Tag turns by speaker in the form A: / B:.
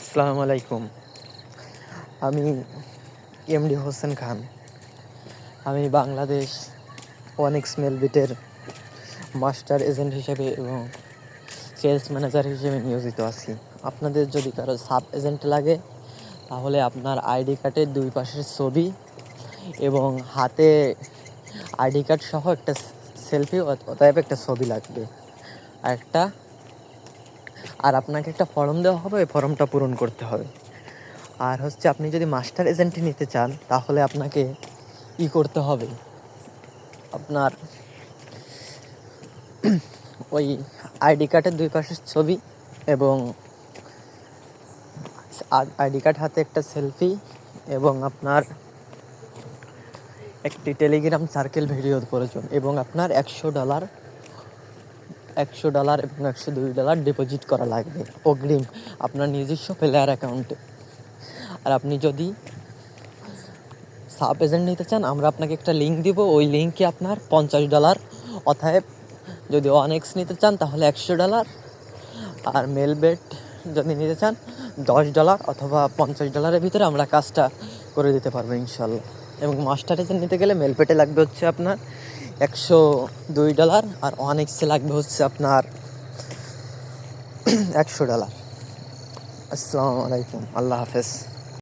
A: আসসালামু আলাইকুম। আমি এমডি হোসেন খান। আমি বাংলাদেশ ওয়ানিক্স মেলবিটের মাস্টার এজেন্ট হিসেবে এবং সেলস ম্যানেজার হিসেবে নিয়োজিত আছি। আপনাদের যদি কারো সাব এজেন্ট লাগে তাহলে আপনার আইডি কার্ডের দুই পাশের ছবি এবং হাতে আইডি কার্ড সহ একটা সেলফি অতএব একটা ছবি লাগবে আর আপনাকে একটা ফর্ম দেওয়া হবে, ওই ফর্মটা পূরণ করতে হবে। আর আপনি যদি মাস্টার এজেন্টে নিতে চান তাহলে আপনাকে করতে হবে, আপনার ওই আইডি কার্ডের দুই পাশের ছবি এবং আইডি কার্ড হাতে একটা সেলফি এবং আপনার একটি টেলিগ্রাম সার্কেল ভিডিওর প্রয়োজন এবং আপনার $100 এবং $102 ডিপোজিট করা লাগবে অগ্রিম আপনার নিজস্ব প্লেয়ার অ্যাকাউন্টে। আর আপনি যদি সাব এজেন্ট নিতে চান আমরা আপনাকে একটা লিঙ্ক দিব, ওই লিঙ্কে আপনার $50, অতএব যদি ওয়ানএক্স নিতে চান তাহলে $100, আর মেলবেট যদি নিতে চান $10 অথবা $50 ভিতরে আমরা কাজটা করে দিতে পারবো ইনশাল্লাহ। এবং মাস্টার এজেন্ট নিতে গেলে মেলবেটে লাগবে আপনার $102 আর ওয়ানএক্সে লাগবে আপনার $100। আসসালামু আলাইকুম, আল্লাহ হাফেজ।